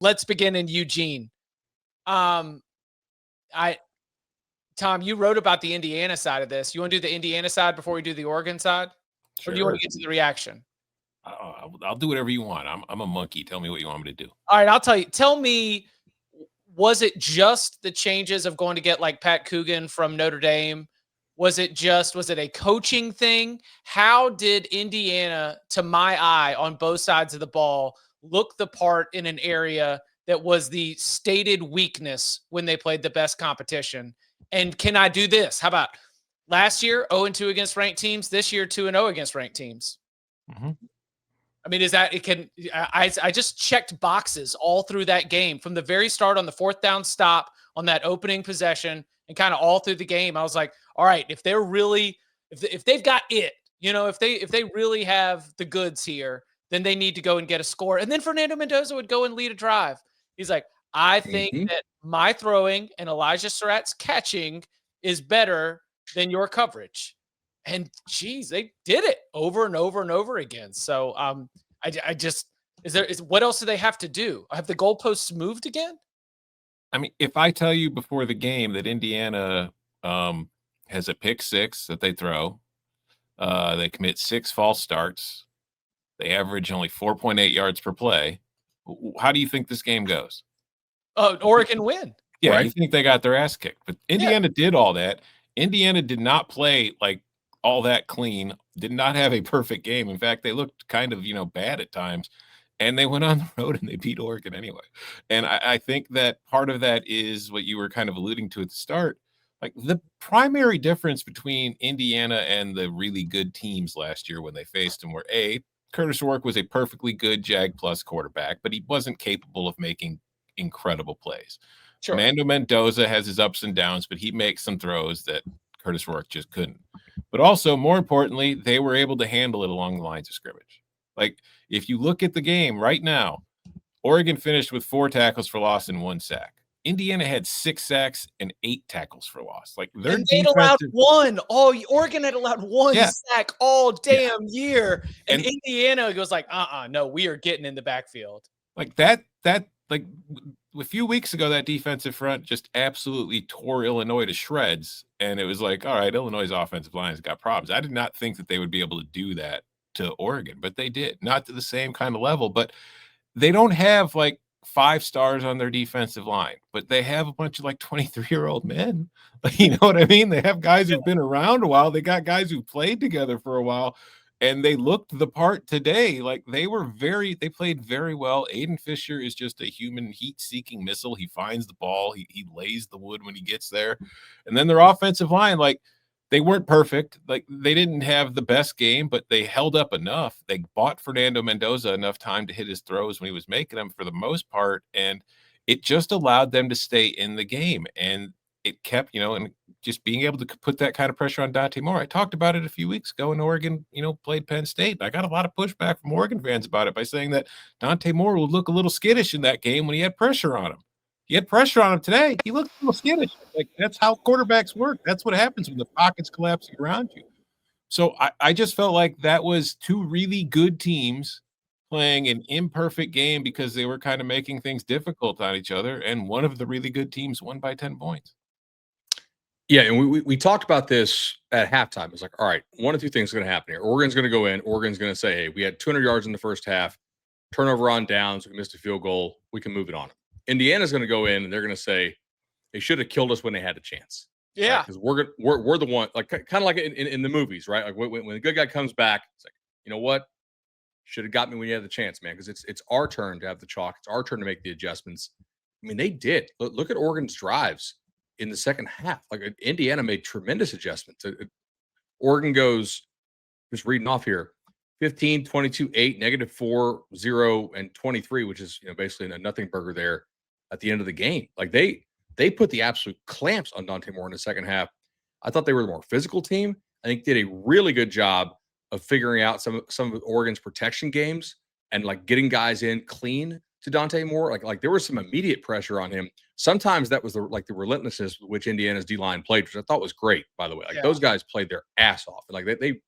let's begin in Eugene. Um, Tom, you wrote about the Indiana side of this. You want to do the Indiana side before we do the Oregon side? Or do you want to Sure. get to the reaction? I'll do whatever you want. I'm a monkey. Tell me what you want me to do. All right, I'll tell you. Tell me, was it just the changes of going to get like Pat Coogan from Notre Dame? Was it a coaching thing? How did Indiana, to my eye, on both sides of the ball, look the part in an area that was the stated weakness when they played the best competition? And can I do this? How about last year, 0-2 against ranked teams, this year, 2-0 against ranked teams? Mm-hmm. I mean, is that it can I just checked boxes all through that game from the very start on the fourth down stop on that opening possession and kind of all through the game. I was like, all right, if they're really if they've got it, if they really have the goods here, then they need to go and get a score. And then Fernando Mendoza would go and lead a drive. He's like, I think that my throwing and Elijah Surratt's catching is better than your coverage. And geez, they did it over and over and over again. So I just what else do they have to do? Have the goalposts moved again? I mean, if I tell you before the game that Indiana has a pick six that they throw, they commit 6 false starts, they average only 4.8 yards per play. How do you think this game goes? Oregon win. Yeah, right? You think they got their ass kicked, but Indiana did all that. Indiana did not play like all that clean, did not have a perfect game. In fact, they looked kind of, bad at times, and they went on the road and they beat Oregon anyway. And I think that part of that is what you were kind of alluding to at the start. Like the primary difference between Indiana and the really good teams last year when they faced them were Curtis Rourke was a perfectly good Jag plus quarterback, but he wasn't capable of making incredible plays. Sure. Mando Mendoza has his ups and downs, but he makes some throws that Curtis Rourke just couldn't. But also, more importantly, they were able to handle it along the lines of scrimmage. Like, if you look at the game right now, Oregon finished with 4 tackles for loss and 1 sack. Indiana had 6 sacks and 8 tackles for loss. Like, they'd allowed one. Oh, Oregon had allowed one sack all damn year. And Indiana goes like, no, we are getting in the backfield. Like that, like a few weeks ago, that defensive front just absolutely tore Illinois to shreds. And it was like, all right, Illinois' offensive line has got problems. I did not think that they would be able to do that to Oregon, but they did. Not to the same kind of level, but they don't have like 5 stars on their defensive line, but they have a bunch of like 23-year-old men. You know what I mean? They have guys who've been around a while. They got guys who played together for a while. And they looked the part today. Like they played very well. Aiden Fisher is just a human heat-seeking missile. He finds the ball. He lays the wood when he gets there. And then their offensive line, like they weren't perfect. Like they didn't have the best game, but they held up enough. They bought Fernando Mendoza enough time to hit his throws when he was making them for the most part. And it just allowed them to stay in the game. And it kept, and just being able to put that kind of pressure on Dante Moore. I talked about it a few weeks ago when Oregon, played Penn State. I got a lot of pushback from Oregon fans about it by saying that Dante Moore would look a little skittish in that game when he had pressure on him. He had pressure on him today. He looked a little skittish. Like that's how quarterbacks work. That's what happens when the pocket's collapsing around you. So I just felt like that was 2 really good teams playing an imperfect game because they were kind of making things difficult on each other. And one of the really good teams won by 10 points. Yeah, and we talked about this at halftime. It's like, all right, 1 of 2 things are going to happen here. Oregon's going to go in. Oregon's going to say, hey, we had 200 yards in the first half, turnover on downs, we missed a field goal, we can move it on. Indiana's going to go in, and they're going to say, they should have killed us when they had a chance. Yeah. Because we're the one, like kind of like in the movies, right? Like when the good guy comes back, it's like, you know what? Should have got me when you had the chance, man, because it's our turn to have the chalk. It's our turn to make the adjustments. I mean, they did. Look at Oregon's drives in the second half. Like Indiana made tremendous adjustments. Oregon goes, just reading off here, 15, 22, 8, -4, 0, and 23, which is basically a nothing burger there at the end of the game. Like they put the absolute clamps on Dante Moore in the second half. I thought they were the more physical team. I think did a really good job of figuring out some of Oregon's protection games and like getting guys in clean to Dante Moore. Like there was some immediate pressure on him. Sometimes that was the relentlessness with which Indiana's D-line played, which I thought was great, by the way. Like those guys played their ass off. And like they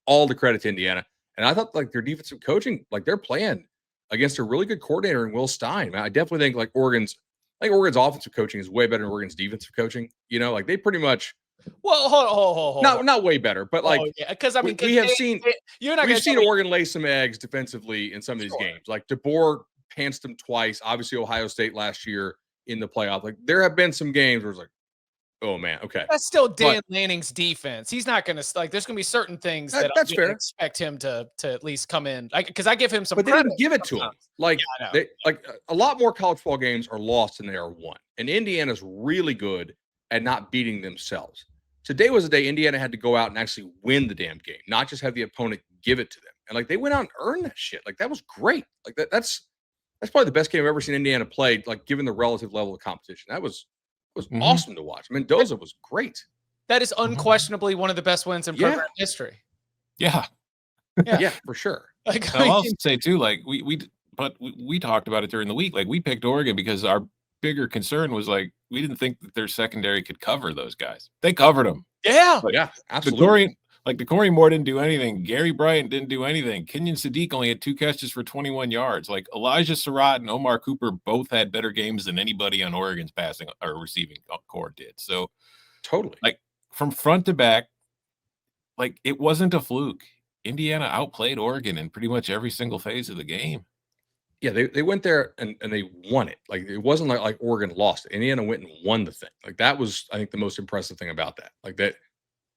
all the credit to Indiana. And I thought like their defensive coaching, like they're playing against a really good coordinator in Will Stein. Man, I definitely think like Oregon's offensive coaching is way better than Oregon's defensive coaching. You know, like they pretty much Well, hold. not way better, but like Yeah, because I mean, we have seen you're not we've going seen to Oregon lay some eggs defensively in some of these games. Like DeBoer pantsed them twice. Obviously, Ohio State last year in the playoff. Like there have been some games where it's like, oh man, okay, that's still Dan Lanning's defense. He's not going to like. There's going to be certain things that that's fair. Expect him to at least come in, like because I give him some. But they didn't give it to him. Like a lot more college football games are lost than they are won. And Indiana's really good at not beating themselves. Today was a day Indiana had to go out and actually win the damn game, not just have the opponent give it to them. And like they went out and earned that shit. Like that was great. Like that's probably the best game I've ever seen Indiana played. Like given the relative level of competition, that was awesome to watch. Mendoza was great. That is unquestionably one of the best wins in program history. Yeah, for sure. Like, I'll also say too, like we talked about it during the week. Like we picked Oregon because our bigger concern was like we didn't think that their secondary could cover those guys. They covered them. Yeah, absolutely. The Corey Moore didn't do anything. Gary Bryant didn't do anything. Kenyon Sadiq only had 2 catches for 21 yards. Like Elijah Surratt and Omar Cooper both had better games than anybody on Oregon's passing or receiving core did. So totally, like from front to back, like it wasn't a fluke. Indiana outplayed Oregon in pretty much every single phase of the game. Yeah, they went there and they won it. Like it wasn't like Oregon lost it. Indiana went and won the thing. Like that was, I think, the most impressive thing about that. Like that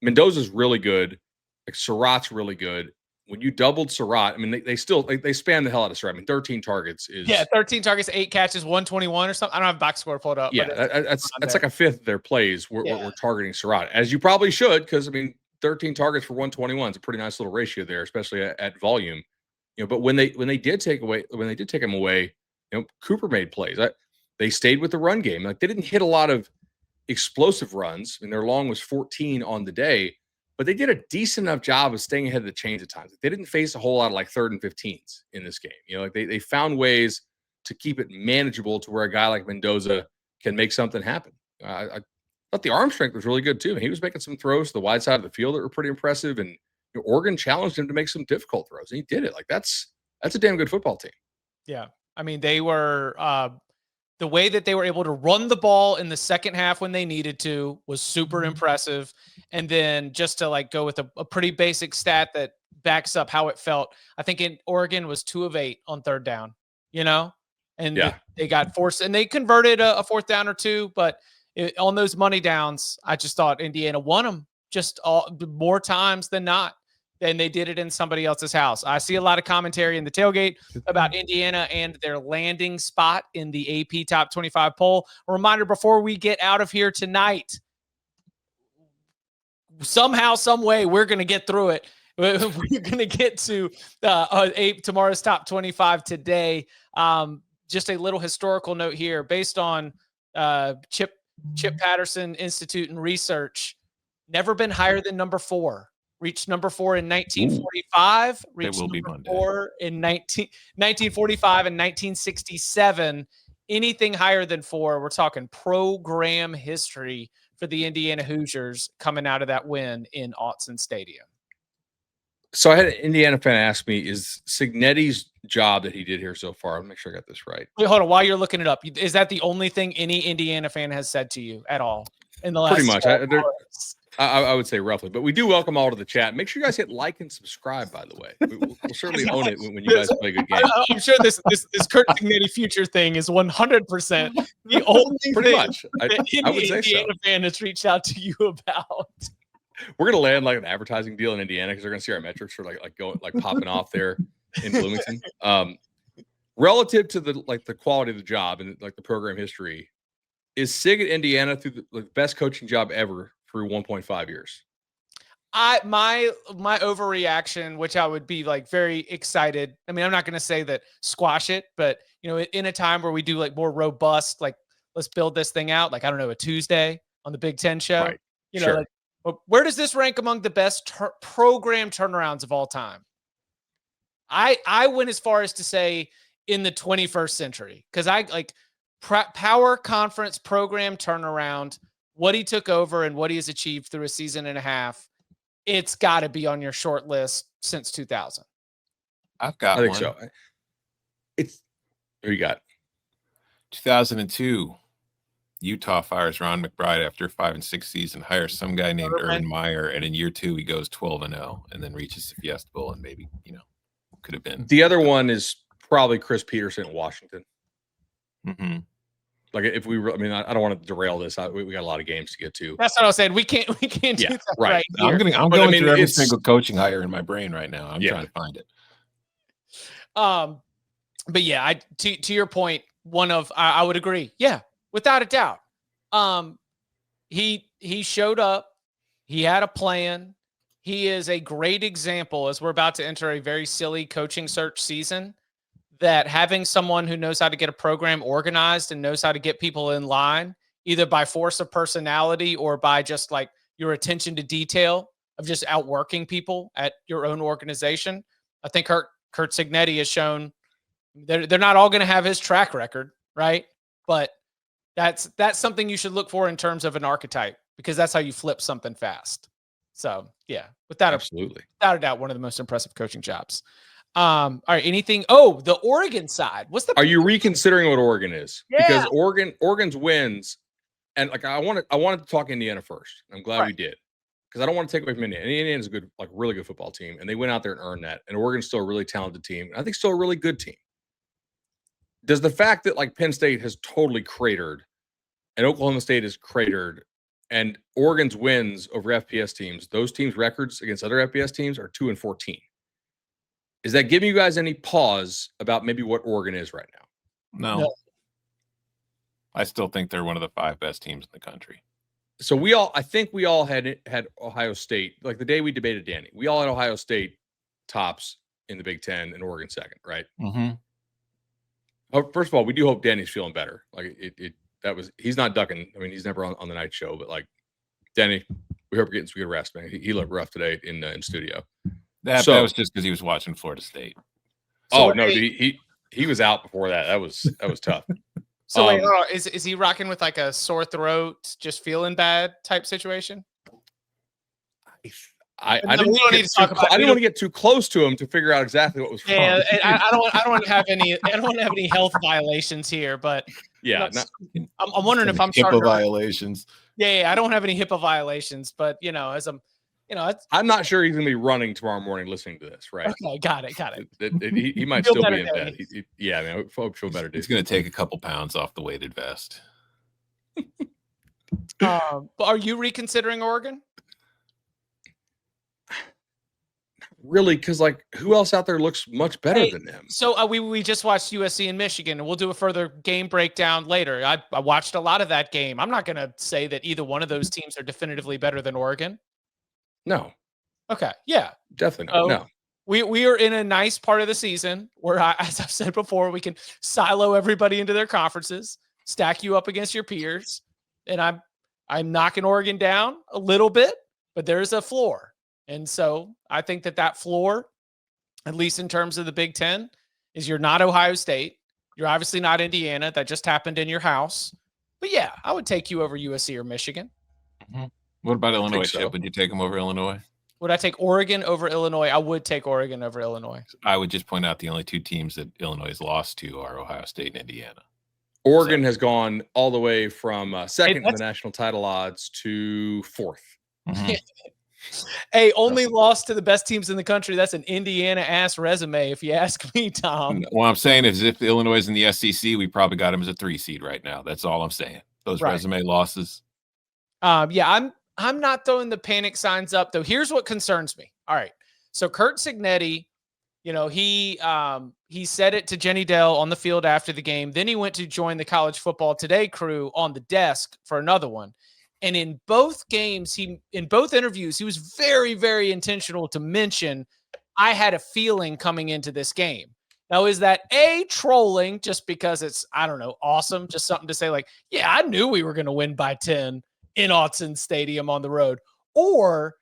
Mendoza's really good. Like Surratt's really good. When you doubled Surratt, I mean, they still they spanned the hell out of Surratt. I mean, 13 targets is 13 targets, 8 catches, 121 or something. I don't have box score pulled up. Yeah, that's like a fifth of their plays. We're targeting Surratt, as you probably should, because I mean, 13 targets for 121 is a pretty nice little ratio there, especially at volume. You know, but when they did take him away, you know, Cooper made plays. They stayed with the run game. Like they didn't hit a lot of explosive runs, and their long was 14 on the day, but they did a decent enough job of staying ahead of the chains at times. They didn't face a whole lot of like 3rd and 15s in this game. You know, like they found ways to keep it manageable to where a guy like Mendoza can make something happen. I thought the arm strength was really good too. He was making some throws to the wide side of the field that were pretty impressive, and you know, Oregon challenged him to make some difficult throws, and he did it. Like that's a damn good football team. Yeah, I mean they were the way that they were able to run the ball in the second half when they needed to was super impressive. And then just to like go with a pretty basic stat that backs up how it felt. I think in Oregon was 2 of 8 on 3rd down, you know, and they got forced and they converted a 4th down or 2. But on those money downs, I just thought Indiana won them just more times than not. And they did it in somebody else's house. I see a lot of commentary in the tailgate about Indiana and their landing spot in the AP Top 25 poll. A reminder before we get out of here tonight, somehow, some way, we're going to get through it. We're going to get to tomorrow's Top 25 today. Just a little historical note here based on Chip Patterson Institute and Research. Never been higher than number 4. Reached number 4 in 1945. Reached number 4 in 1945 and 1967. Anything higher than 4, we're talking program history for the Indiana Hoosiers coming out of that win in Autzen Stadium. So I had an Indiana fan ask me, is Cignetti's job that he did here so far? I'll make sure I got this right. Wait, hold on. While you're looking it up, is that the only thing any Indiana fan has said to you at all in the last? Pretty much. I would say roughly, but we do welcome all to the chat. Make sure you guys hit like and subscribe, by the way. We'll certainly own it when you guys play a good game. I'm sure this Kurt Cignetti future thing is 100% the only pretty thing much. I would say Indiana fan has reached out to you about. We're gonna land like an advertising deal in Indiana because they're gonna see our metrics for like going like popping off there in Bloomington. Relative to the quality of the job and like the program history, is Sig at Indiana through the best coaching job ever through 1.5 years? My overreaction, which I would be like very excited. I mean, I'm not going to say that squash it, but you know, in a time where we do like more robust, like let's build this thing out. Like, I don't know, a Tuesday on the Big Ten show, right. You know, like, where does this rank among the best program turnarounds of all time? I went as far as to say in the 21st century, because I like power conference program turnaround, what he took over and what he has achieved through a season and a half. It's got to be on your short list since 2000. I think so. Who you got? 2002, Utah fires Ron McBride after a 5-6 season, hires some guy named Urban Meyer, and in year 2 he goes 12-0, and then reaches the Fiesta Bowl, and maybe could have been. The other one is probably Chris Peterson in Washington. Mm-hmm. Like if we, I mean, I don't want to derail this. We got a lot of games to get to. That's what I was saying. We can't do that right here. I'm going through every single coaching hire in my brain right now. I'm trying to find it. But yeah, to your point, I would agree. Yeah, without a doubt. He showed up. He had a plan. He is a great example, as we're about to enter a very silly coaching search season, that having someone who knows how to get a program organized and knows how to get people in line, either by force of personality or by just like your attention to detail of just outworking people at your own organization. I think Kurt Cignetti has shown they're not all going to have his track record, right? But that's something you should look for in terms of an archetype, because that's how you flip something fast. So yeah, absolutely, without a doubt, one of the most impressive coaching jobs. All right, anything? Oh, the Oregon side. Are you reconsidering what Oregon is? Yeah. Because Oregon's wins, and like I wanted to talk Indiana first. I'm glad we did, because I don't want to take away from Indiana. Indiana's a good, really good football team, and they went out there and earned that. And Oregon's still a really talented team, and I think still a really good team. Does the fact that like Penn State has totally cratered, and Oklahoma State has cratered, and Oregon's wins over FPS teams, those teams' records against other FPS teams are 2-14. Is that giving you guys any pause about maybe what Oregon is right now? No. I still think they're one of the 5 best teams in the country. So I think we all had Ohio State, like the day we debated Danny, we all had Ohio State tops in the Big Ten and Oregon second, right? Mm-hmm. Oh, first of all, we do hope Danny's feeling better. Like he's not ducking. I mean, he's never on the night show, but like Danny, we hope you're getting some good rest, man. He looked rough today in studio. That was just because he was watching Florida State. So, no, he was out before that. That was tough. So wait, is he rocking with like a sore throat, just feeling bad type situation? I didn't want to get too close to him to figure out exactly what was wrong. Yeah, I don't want to have any health violations here, but yeah, I'm wondering if I'm starting HIPAA violations. Yeah, I don't have any HIPAA violations, but I'm not sure he's gonna be running tomorrow morning listening to this, right? Okay, got it. He might still be in bed. Yeah, man, I feel better. He's gonna take a couple pounds off the weighted vest. But are you reconsidering Oregon? Really, because like who else out there looks much better than them? So we just watched USC and Michigan, and we'll do a further game breakdown later. I watched a lot of that game. I'm not going to say that either one of those teams are definitively better than Oregon. No. Okay. Yeah. Definitely not. No. We are in a nice part of the season where, as I've said before, we can silo everybody into their conferences, stack you up against your peers, and I'm knocking Oregon down a little bit, but there's a floor. And so I think that floor, at least in terms of the Big Ten, is you're not Ohio State. You're obviously not Indiana. That just happened in your house. But yeah, I would take you over USC or Michigan. Mm-hmm. What about Illinois, Chip? Would you take them over Illinois? Would I take Oregon over Illinois? I would take Oregon over Illinois. I would just point out the only 2 teams that Illinois has lost to are Ohio State and Indiana. Oregon has gone all the way from second in the national title odds to 4th. Mm-hmm. Hey, only lost to the best teams in the country. That's an Indiana-ass resume, if you ask me, Tom. What I'm saying is if Illinois is in the SEC, we probably got him as a 3 seed right now. That's all I'm saying. Those resume losses. Yeah, I'm not throwing the panic signs up, though. Here's what concerns me. All right. So Curt Cignetti, he said it to Jenny Dell on the field after the game. Then he went to join the College Football Today crew on the desk for another one. And in both games, in both interviews, he was very, very intentional to mention, I had a feeling coming into this game. Now, is that trolling just because it's, I don't know, awesome? Just something to say like, yeah, I knew we were going to win by 10 in Autzen Stadium on the road. Or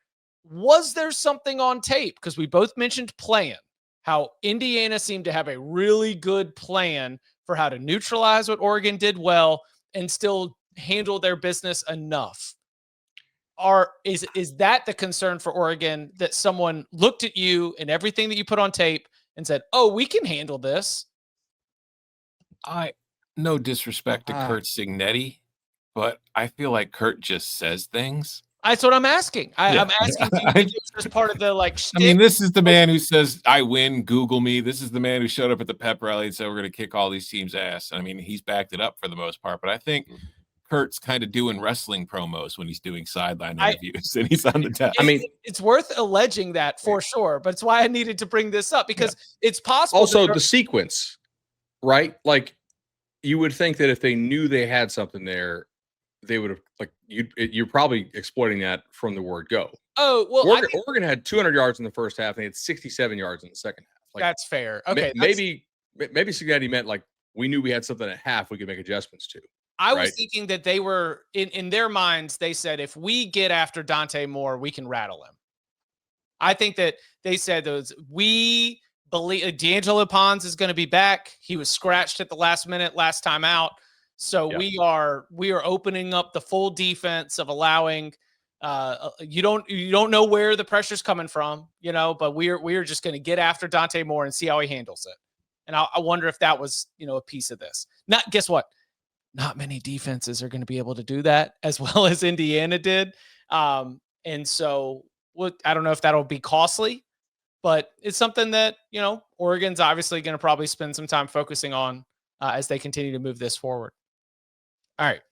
was there something on tape? Because we both mentioned plan, how Indiana seemed to have a really good plan for how to neutralize what Oregon did well and still handle their business enough. Is that the concern for Oregon, that someone looked at you and everything that you put on tape and said, oh, we can handle this? No disrespect to Kurt Signetti, but I feel like Kurt just says things. That's what I'm asking. Yeah. I'm asking, do you think it's just part of the like I mean, shtick? this is the man who says, I win, Google me. This is the man who showed up at the pep rally and said, we're going to kick all these teams' ass. I mean, he's backed it up for the most part, but I think Kurt's kind of doing wrestling promos when he's doing sideline interviews and he's on the desk. I mean, it's worth alleging that for sure, but it's why I needed to bring this up because it's possible. Also, the sequence, right? Like, you would think that if they knew they had something there, they would have, like, you're probably exploiting that from the word go. Oh, well, Oregon had 200 yards in the first half and they had 67 yards in the second half. Like, that's fair. Okay. Maybe Signetti meant like we knew we had something at half we could make adjustments to. I was thinking that they were in their minds. They said, if we get after Dante Moore, we can rattle him. I think that they said we believe D'Angelo Pons is going to be back. He was scratched at the last minute, last time out. So we are opening up the full defense of allowing, you don't know where the pressure's coming from, but we're just going to get after Dante Moore and see how he handles it. And I wonder if that was, a piece of this. Guess what? Not many defenses are going to be able to do that as well as Indiana did. And so I don't know if that'll be costly, but it's something that, Oregon's obviously going to probably spend some time focusing on as they continue to move this forward. All right.